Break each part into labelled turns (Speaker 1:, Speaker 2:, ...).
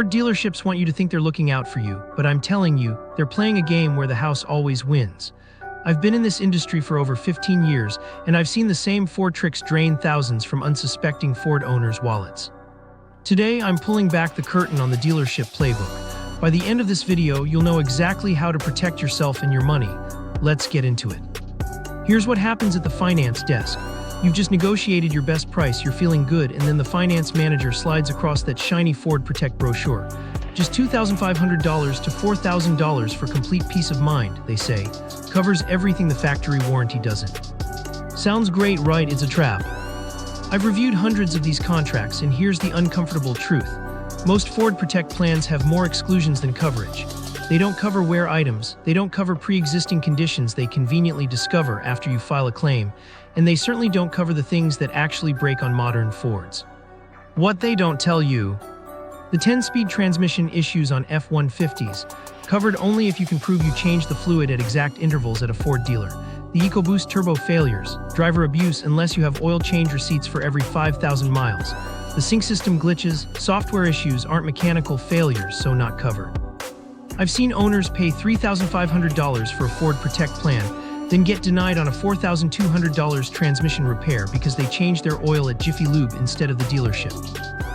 Speaker 1: Ford dealerships want you to think they're looking out for you, but I'm telling you, they're playing a game where the house always wins. I've been in this industry for over 15 years, and I've seen the same Ford tricks drain thousands from unsuspecting Ford owners' wallets. Today, I'm pulling back the curtain on the dealership playbook. By the end of this video, you'll know exactly how to protect yourself and your money. Let's get into it. Here's what happens at the finance desk. You've just negotiated your best price, you're feeling good, and then the finance manager slides across that shiny Ford Protect brochure. Just $2,500 to $4,000 for complete peace of mind, they say. Covers everything the factory warranty doesn't. Sounds great, right? It's a trap. I've reviewed hundreds of these contracts, and here's the uncomfortable truth. Most Ford Protect plans have more exclusions than coverage. They don't cover wear items, they don't cover pre-existing conditions they conveniently discover after you file a claim, and they certainly don't cover the things that actually break on modern Fords. What they don't tell you: the 10-speed transmission issues on F-150s, covered only if you can prove you changed the fluid at exact intervals at a Ford dealer. The EcoBoost turbo failures, driver abuse unless you have oil change receipts for every 5,000 miles. The sync system glitches, software issues aren't mechanical failures, so not covered. I've seen owners pay $3,500 for a Ford Protect plan, then get denied on a $4,200 transmission repair because they changed their oil at Jiffy Lube instead of the dealership.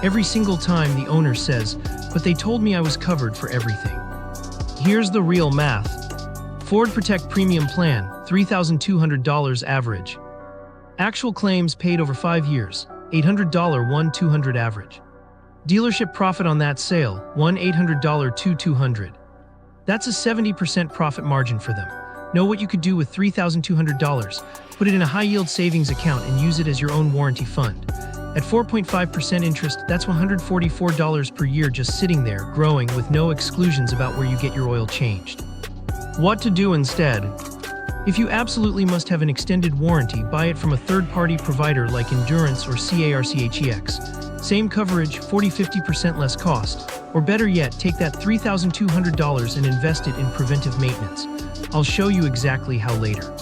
Speaker 1: Every single time the owner says, "But they told me I was covered for everything." Here's the real math. Ford Protect Premium Plan, $3,200 average. Actual claims paid over 5 years, $800 $1,200 average. Dealership profit on that sale, $1,800 $2,200. That's a 70% profit margin for them. Know what you could do with $3,200. Put it in a high-yield savings account and use it as your own warranty fund. At 4.5% interest, that's $144 per year just sitting there, growing with no exclusions about where you get your oil changed. What to do instead? If you absolutely must have an extended warranty, buy it from a third-party provider like Endurance or CARCHEX. Same coverage, 40–50% less cost. Or better yet, take that $3,200 and invest it in preventive maintenance. I'll show you exactly how later.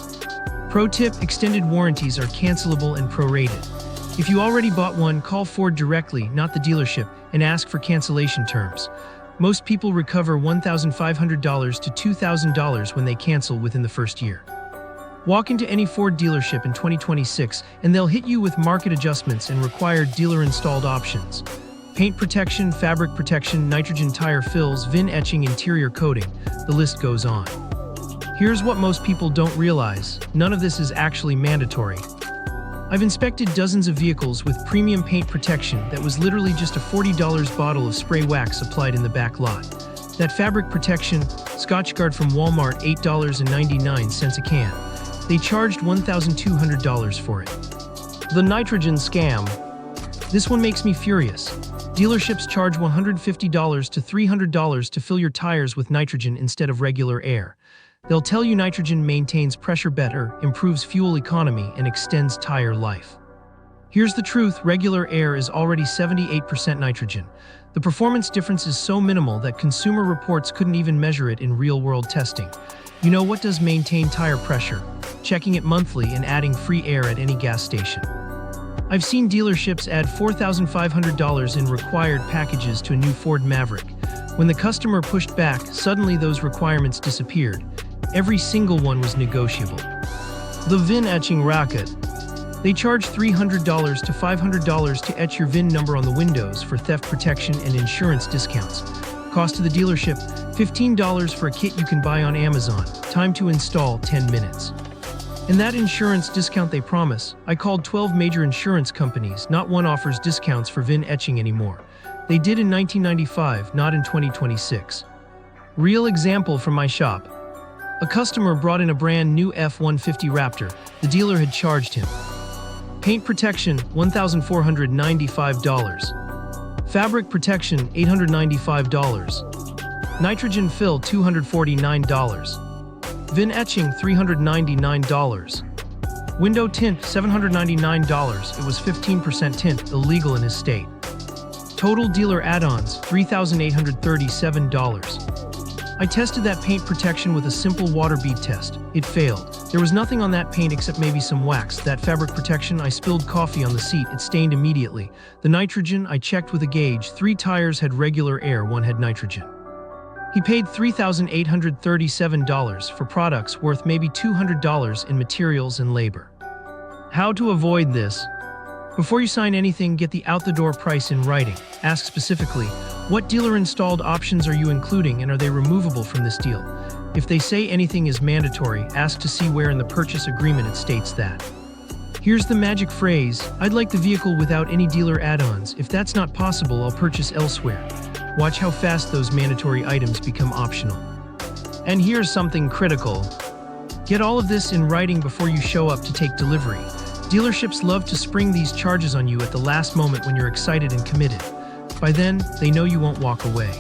Speaker 1: Pro tip: extended warranties are cancelable and prorated. If you already bought one, call Ford directly, not the dealership, and ask for cancellation terms. Most people recover $1,500 to $2,000 when they cancel within the first year. Walk into any Ford dealership in 2026 and they'll hit you with market adjustments and required dealer-installed options. Paint protection, fabric protection, nitrogen tire fills, VIN etching, interior coating, the list goes on. Here's what most people don't realize: none of this is actually mandatory. I've inspected dozens of vehicles with premium paint protection that was literally just a $40 bottle of spray wax applied in the back lot. That fabric protection, Scotchgard from Walmart, $8.99 a can. They charged $1,200 for it. The nitrogen scam. This one makes me furious. Dealerships charge $150 to $300 to fill your tires with nitrogen instead of regular air. They'll tell you nitrogen maintains pressure better, improves fuel economy, and extends tire life. Here's the truth: regular air is already 78% nitrogen. The performance difference is so minimal that Consumer Reports couldn't even measure it in real-world testing. You know what does maintain tire pressure? Checking it monthly and adding free air at any gas station. I've seen dealerships add $4,500 in required packages to a new Ford Maverick. When the customer pushed back, suddenly those requirements disappeared. Every single one was negotiable. The VIN etching racket. They charge $300 to $500 to etch your VIN number on the windows for theft protection and insurance discounts. Cost to the dealership, $15 for a kit you can buy on Amazon. Time to install, 10 minutes. And that insurance discount they promise, I called 12 major insurance companies, not one offers discounts for VIN etching anymore. They did in 1995, not in 2026. Real example from my shop. A customer brought in a brand new F-150 Raptor. The dealer had charged him. Paint protection, $1,495. Fabric protection, $895. Nitrogen fill, $249. VIN etching, $399. Window tint, $799. It was 15% tint, illegal in his state. Total dealer add-ons, $3,837. I tested that paint protection with a simple water bead test. It failed. There was nothing on that paint except maybe some wax. That fabric protection, I spilled coffee on the seat. It stained immediately. The nitrogen, I checked with a gauge. 3 tires had regular air, 1 had nitrogen. He paid $3,837 for products worth maybe $200 in materials and labor. How to avoid this? Before you sign anything, get the out-the-door price in writing. Ask specifically, what dealer-installed options are you including and are they removable from this deal? If they say anything is mandatory, ask to see where in the purchase agreement it states that. Here's the magic phrase, I'd like the vehicle without any dealer add-ons. If that's not possible, I'll purchase elsewhere. Watch how fast those mandatory items become optional. And here's something critical. Get all of this in writing before you show up to take delivery. Dealerships love to spring these charges on you at the last moment when you're excited and committed. By then, they know you won't walk away.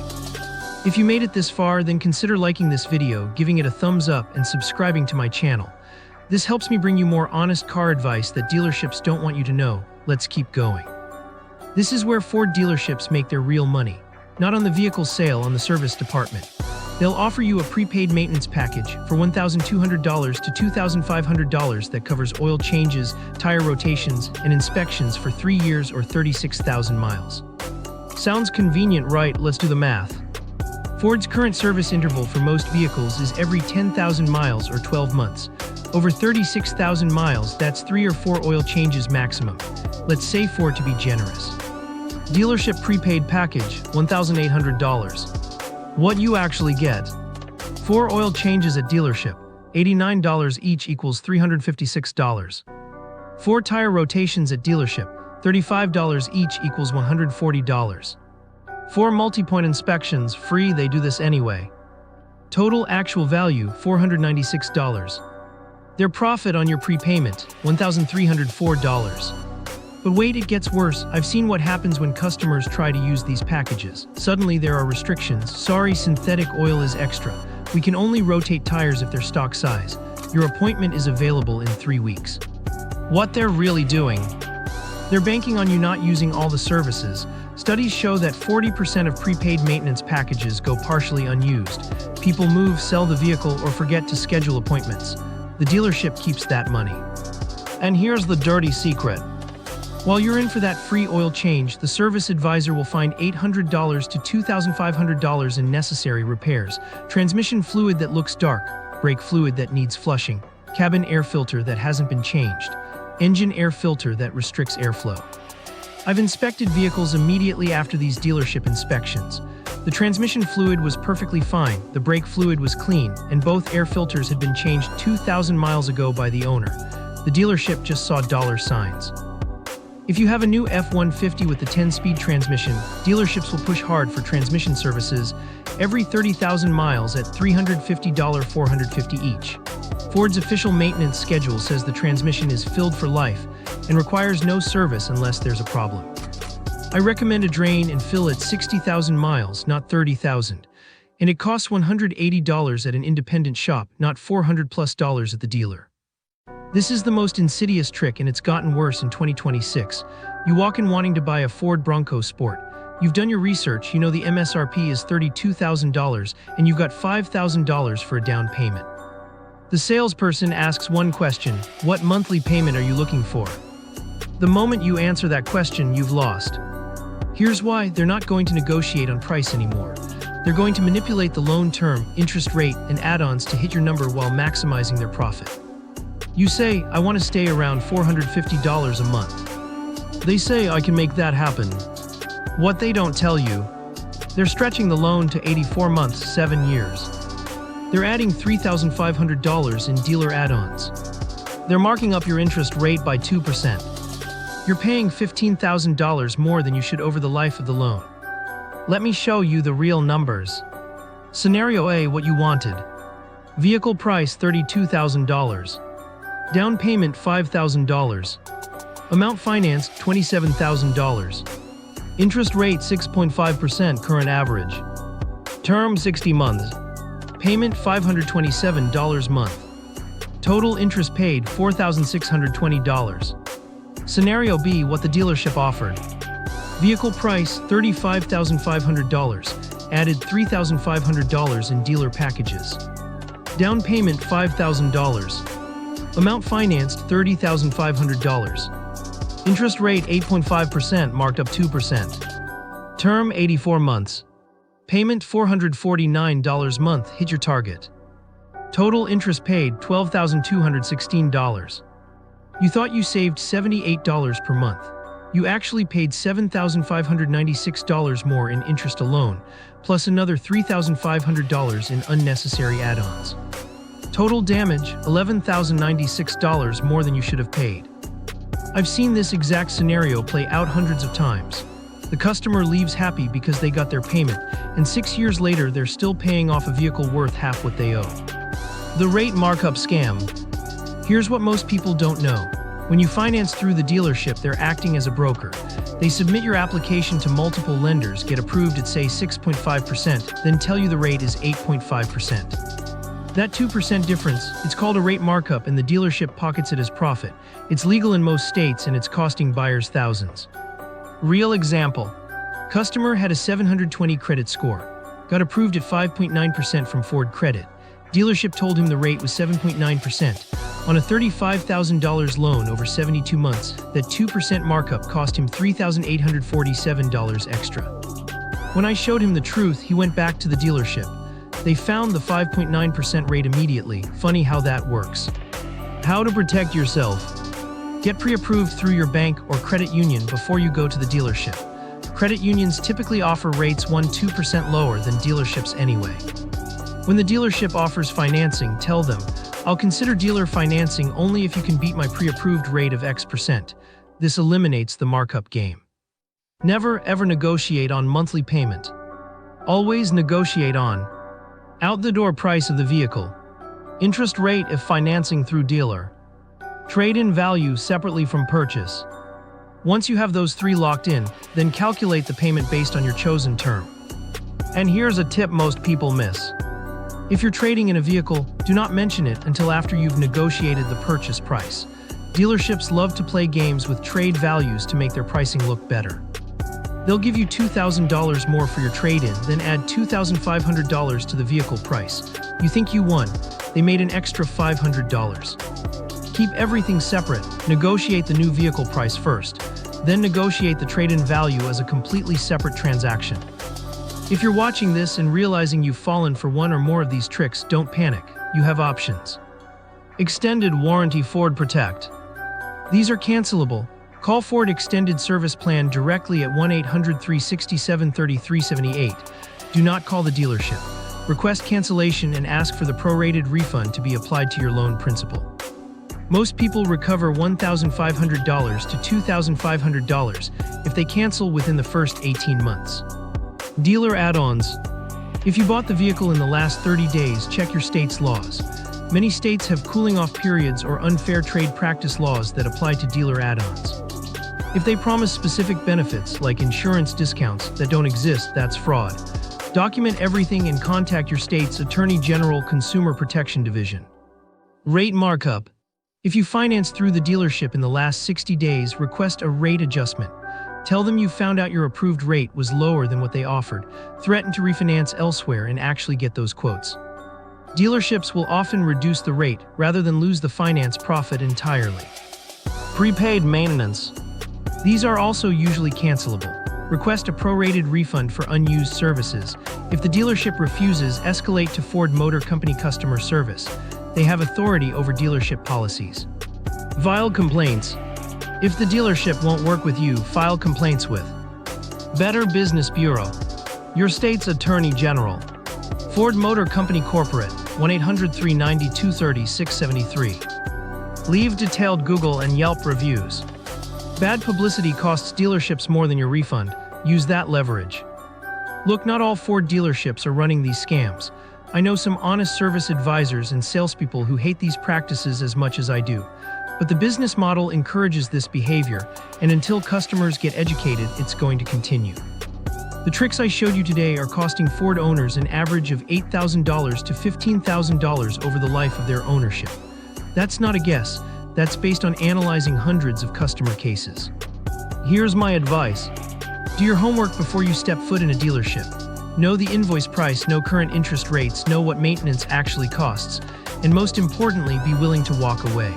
Speaker 1: If you made it this far, then consider liking this video, giving it a thumbs up, and subscribing to my channel. This helps me bring you more honest car advice that dealerships don't want you to know. Let's keep going. This is where Ford dealerships make their real money. Not on the vehicle sale, on the service department. They'll offer you a prepaid maintenance package for $1,200 to $2,500 that covers oil changes, tire rotations, and inspections for 3 years or 36,000 miles. Sounds convenient, right? Let's do the math. Ford's current service interval for most vehicles is every 10,000 miles or 12 months. Over 36,000 miles, that's 3 or 4 oil changes maximum. Let's say 4 to be generous. Dealership prepaid package, $1,800. What you actually get. 4 oil changes at dealership, $89 each equals $356. 4 tire rotations at dealership, $35 each equals $140. 4 multi-point inspections, free, they do this anyway. Total actual value, $496. Their profit on your prepayment, $1,304. But wait, it gets worse. I've seen what happens when customers try to use these packages. Suddenly there are restrictions. Sorry, synthetic oil is extra. We can only rotate tires if they're stock size. Your appointment is available in 3 weeks. What they're really doing? They're banking on you not using all the services. Studies show that 40% of prepaid maintenance packages go partially unused. People move, sell the vehicle, or forget to schedule appointments. The dealership keeps that money. And here's the dirty secret. While you're in for that free oil change, the service advisor will find $800 to $2,500 in necessary repairs. Transmission fluid that looks dark, brake fluid that needs flushing, cabin air filter that hasn't been changed, engine air filter that restricts airflow. I've inspected vehicles immediately after these dealership inspections. The transmission fluid was perfectly fine, the brake fluid was clean, and both air filters had been changed 2,000 miles ago by the owner. The dealership just saw dollar signs. If you have a new F-150 with the 10-speed transmission, dealerships will push hard for transmission services every 30,000 miles at $350, $450 each. Ford's official maintenance schedule says the transmission is filled for life and requires no service unless there's a problem. I recommend a drain and fill at 60,000 miles, not 30,000. And it costs $180 at an independent shop, not $400+ at the dealer. This is the most insidious trick, and it's gotten worse in 2026. You walk in wanting to buy a Ford Bronco Sport. You've done your research, you know the MSRP is $32,000, and you've got $5,000 for a down payment. The salesperson asks one question, what monthly payment are you looking for? The moment you answer that question, you've lost. Here's why, they're not going to negotiate on price anymore. They're going to manipulate the loan term, interest rate, and add-ons to hit your number while maximizing their profit. You say, I want to stay around $450 a month. They say, I can make that happen. What they don't tell you, they're stretching the loan to 84 months, 7 years. They're adding $3,500 in dealer add-ons. They're marking up your interest rate by 2%. You're paying $15,000 more than you should over the life of the loan. Let me show you the real numbers. Scenario A, what you wanted. Vehicle price $32,000. Down payment $5,000. Amount financed $27,000. Interest rate 6.5% current average. Term 60 months. Payment $527 month. Total interest paid $4,620. Scenario B, what the dealership offered. Vehicle price $35,500. added $3,500 in dealer packages. Down payment $5,000. Amount financed $30,500. Interest rate 8.5% marked up 2%. Term 84 months. Payment $449 month, hit your target. Total interest paid $12,216. You thought you saved $78 per month. You actually paid $7,596 more in interest alone, plus another $3,500 in unnecessary add-ons. Total damage, $11,096 more than you should have paid. I've seen this exact scenario play out hundreds of times. The customer leaves happy because they got their payment, and 6 years later they're still paying off a vehicle worth half what they owe. The rate markup scam. Here's what most people don't know. When you finance through the dealership, they're acting as a broker. They submit your application to multiple lenders, get approved at say 6.5%, then tell you the rate is 8.5%. That 2% difference, it's called a rate markup, and the dealership pockets it as profit. It's legal in most states and it's costing buyers thousands. Real example. Customer had a 720 credit score. Got approved at 5.9% from Ford Credit. Dealership told him the rate was 7.9%. On a $35,000 loan over 72 months, that 2% markup cost him $3,847 extra. When I showed him the truth, he went back to the dealership. They found the 5.9% rate immediately. Funny how that works. How to protect yourself. Get pre-approved through your bank or credit union before you go to the dealership. Credit unions typically offer rates 1-2% lower than dealerships anyway. When the dealership offers financing, tell them, I'll consider dealer financing only if you can beat my pre-approved rate of X%. This eliminates the markup game. Never ever negotiate on monthly payment. Always negotiate on out-the-door price of the vehicle, interest rate if financing through dealer, trade-in value separately from purchase. Once you have those three locked in, then calculate the payment based on your chosen term. And here's a tip most people miss. If you're trading in a vehicle, do not mention it until after you've negotiated the purchase price. Dealerships love to play games with trade values to make their pricing look better. They'll give you $2,000 more for your trade-in, then add $2,500 to the vehicle price. You think you won. They made an extra $500. Keep everything separate. Negotiate the new vehicle price first. Then negotiate the trade-in value as a completely separate transaction. If you're watching this and realizing you've fallen for one or more of these tricks, don't panic. You have options. Extended Warranty Ford Protect. These are cancelable. Call Ford Extended Service Plan directly at 1-800-367-3378. Do not call the dealership. Request cancellation and ask for the prorated refund to be applied to your loan principal. Most people recover $1,500 to $2,500 if they cancel within the first 18 months. Dealer add-ons. If you bought the vehicle in the last 30 days, check your state's laws. Many states have cooling-off periods or unfair trade practice laws that apply to dealer add-ons. If they promise specific benefits, like insurance discounts, that don't exist, that's fraud. Document everything and contact your state's Attorney General Consumer Protection Division. Rate markup. If you finance through the dealership in the last 60 days, request a rate adjustment. Tell them you found out your approved rate was lower than what they offered. Threaten to refinance elsewhere and actually get those quotes. Dealerships will often reduce the rate rather than lose the finance profit entirely. Prepaid maintenance. These are also usually cancelable. Request a prorated refund for unused services. If the dealership refuses, escalate to Ford Motor Company customer service. They have authority over dealership policies. File complaints. If the dealership won't work with you, file complaints with Better Business Bureau, your state's Attorney General, Ford Motor Company Corporate, 1-800-390-230-673. Leave detailed Google and Yelp reviews. Bad publicity costs dealerships more than your refund. Use that leverage. Look, not all Ford dealerships are running these scams. I know some honest service advisors and salespeople who hate these practices as much as I do. But the business model encourages this behavior, and until customers get educated, it's going to continue. The tricks I showed you today are costing Ford owners an average of $8,000 to $15,000 over the life of their ownership. That's not a guess. That's based on analyzing hundreds of customer cases. Here's my advice. Do your homework before you step foot in a dealership. Know the invoice price, know current interest rates, know what maintenance actually costs, and most importantly, be willing to walk away.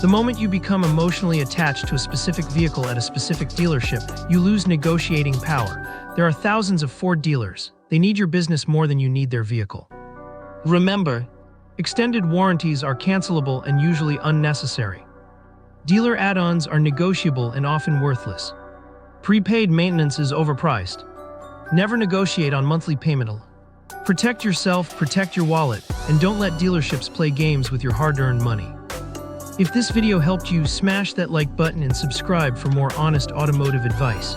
Speaker 1: The moment you become emotionally attached to a specific vehicle at a specific dealership, you lose negotiating power. There are thousands of Ford dealers. They need your business more than you need their vehicle. Remember, extended warranties are cancelable and usually unnecessary. Dealer add-ons are negotiable and often worthless. Prepaid maintenance is overpriced. Never negotiate on monthly payment. Protect yourself, protect your wallet, and don't let dealerships play games with your hard-earned money. If this video helped you, smash that like button and subscribe for more honest automotive advice.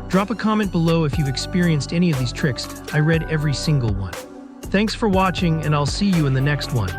Speaker 1: Drop a comment below if you've experienced any of these tricks. I read every single one. Thanks for watching, and I'll see you in the next one.